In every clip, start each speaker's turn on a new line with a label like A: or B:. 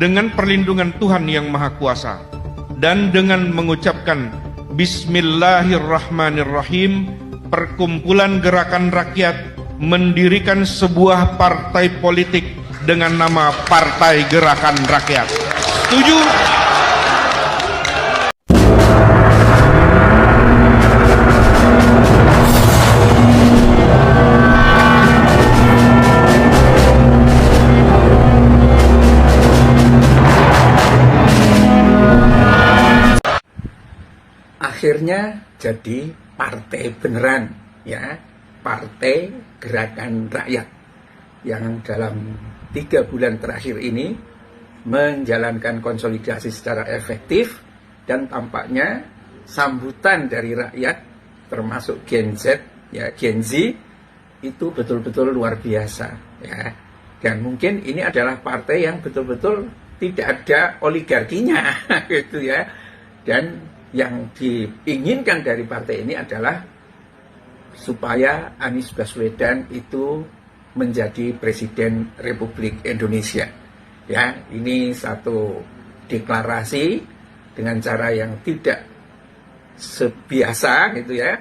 A: dengan perlindungan Tuhan Yang Maha Kuasa dan dengan mengucapkan Bismillahirrahmanirrahim, Perkumpulan Gerakan Rakyat mendirikan sebuah partai politik dengan nama Partai Gerakan Rakyat. Setuju?
B: Akhirnya jadi partai beneran, ya, Partai Gerakan Rakyat yang dalam 3 bulan terakhir ini menjalankan konsolidasi secara efektif, dan tampaknya sambutan dari rakyat termasuk Gen Z, ya, Gen Z itu betul-betul luar biasa, ya. Dan mungkin ini adalah partai yang betul-betul tidak ada oligarkinya gitu, ya. Dan yang diinginkan dari partai ini adalah supaya Anies Baswedan itu menjadi Presiden Republik Indonesia. Ya, ini satu deklarasi dengan cara yang tidak sebiasa gitu, ya.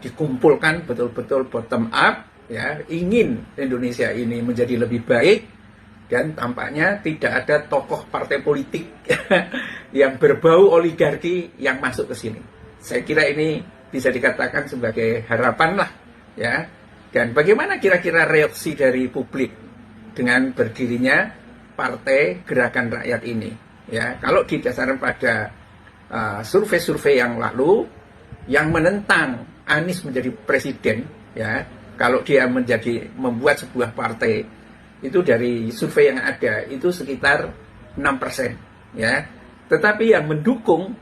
B: Dikumpulkan betul-betul bottom up, ya, ingin Indonesia ini menjadi lebih baik. Dan tampaknya tidak ada tokoh partai politik yang berbau oligarki yang masuk ke sini. Saya kira ini bisa dikatakan sebagai harapan lah, ya. Dan bagaimana kira-kira reaksi dari publik dengan berdirinya Partai Gerakan Rakyat ini? Ya, kalau didasarkan pada survei-survei yang lalu, yang menentang Anies menjadi presiden, ya, kalau dia membuat sebuah partai, itu dari survei yang ada itu sekitar 6%, ya. Tetapi yang mendukung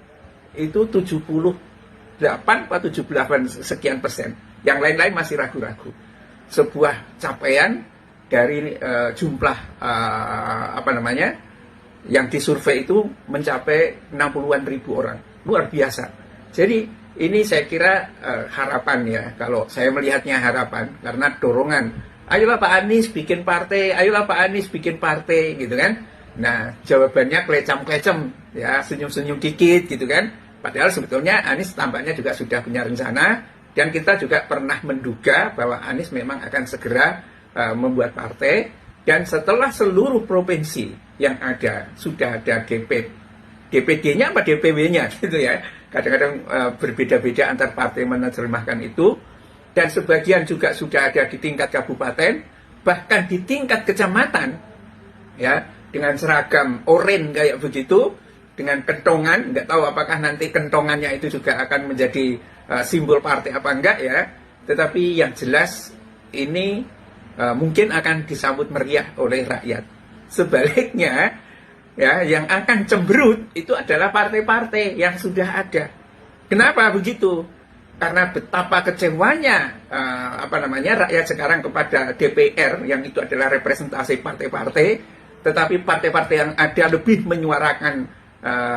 B: itu 78 atau 78 sekian persen. Yang lain-lain masih ragu-ragu. Sebuah capaian dari jumlah yang disurvei itu mencapai 60-an ribu orang. Luar biasa. Jadi ini saya kira harapan, ya. Kalau saya melihatnya harapan, karena dorongan, ayolah Pak Anies bikin partai, ayolah Pak Anies bikin partai, gitu kan. Nah, jawabannya klecam-klecam, ya, senyum-senyum dikit, gitu kan. Padahal sebetulnya Anies tampaknya juga sudah punya rencana, dan kita juga pernah menduga bahwa Anies memang akan segera membuat partai, dan setelah seluruh provinsi yang ada, sudah ada DPD-nya apa DPW-nya, gitu ya. Kadang-kadang berbeda-beda antar partai menerjemahkan itu. Dan sebagian juga sudah ada di tingkat kabupaten, bahkan di tingkat kecamatan, ya, dengan seragam oranye kayak begitu, dengan kentongan. Nggak tahu apakah nanti kentongannya itu juga akan menjadi simbol partai apa enggak, ya. Tetapi yang jelas ini mungkin akan disambut meriah oleh rakyat. Sebaliknya, ya, yang akan cemberut itu adalah partai-partai yang sudah ada. Kenapa begitu? Karena betapa kecewanya rakyat sekarang kepada DPR, yang itu adalah representasi partai-partai, tetapi partai-partai yang ada lebih menyuarakan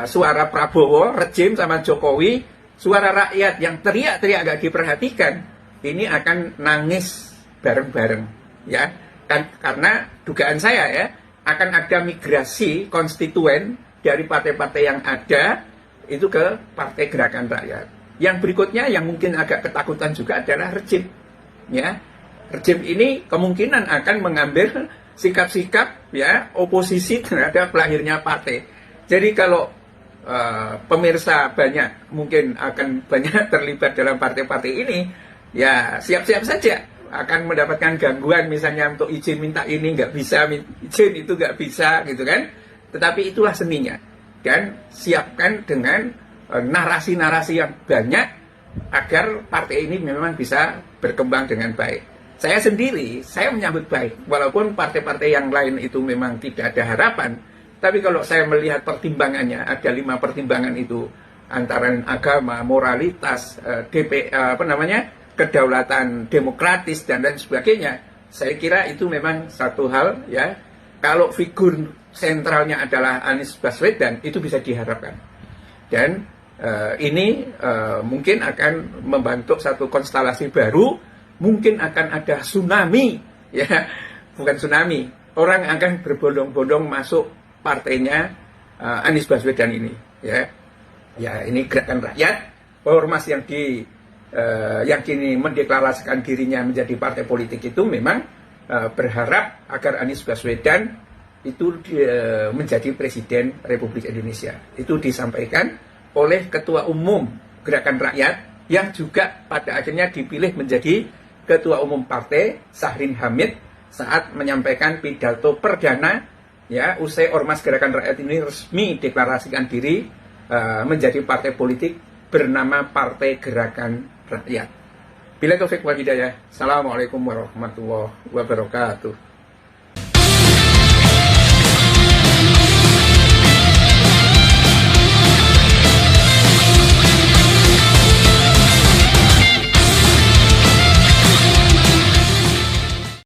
B: suara Prabowo, rejim sama Jokowi, suara rakyat yang teriak-teriak gak diperhatikan, ini akan nangis bareng-bareng, ya. Karena dugaan saya, ya, akan ada migrasi konstituen dari partai-partai yang ada itu ke Partai Gerakan Rakyat. Yang berikutnya yang mungkin agak ketakutan juga adalah rejim, ya. Rejim ini kemungkinan akan mengambil sikap-sikap, ya, oposisi terhadap lahirnya partai. Jadi kalau pemirsa mungkin akan banyak terlibat dalam partai-partai ini, ya siap-siap saja akan mendapatkan gangguan, misalnya untuk izin minta ini nggak bisa, izin itu nggak bisa, gitu kan. Tetapi itulah seninya, dan siapkan dengan narasi-narasi yang banyak agar partai ini memang bisa berkembang dengan baik. Saya sendiri, saya menyambut baik, walaupun partai-partai yang lain itu memang tidak ada harapan. Tapi kalau saya melihat pertimbangannya, ada 5 pertimbangan itu, antara agama, moralitas, kedaulatan demokratis, dan lain sebagainya. Saya kira itu memang satu hal, ya. Kalau figur sentralnya adalah Anies Baswedan, itu bisa diharapkan. Dan ini mungkin akan membentuk satu konstelasi baru, mungkin akan ada tsunami, ya, bukan tsunami, orang akan berbondong-bondong masuk partainya Anies Baswedan ini, ya. Ya, ini Gerakan Rakyat, ormas yang yang kini mendeklarasikan dirinya menjadi partai politik itu memang berharap agar Anies Baswedan itu menjadi Presiden Republik Indonesia. Itu disampaikan oleh Ketua Umum Gerakan Rakyat yang juga pada akhirnya dipilih menjadi Ketua Umum Partai, Syahrin Hamid, saat menyampaikan pidato perdana ya usai Ormas Gerakan Rakyat ini resmi deklarasikan diri menjadi partai politik bernama Partai Gerakan Rakyat. Bila taufik wal hidayah. Assalamualaikum warahmatullahi wabarakatuh.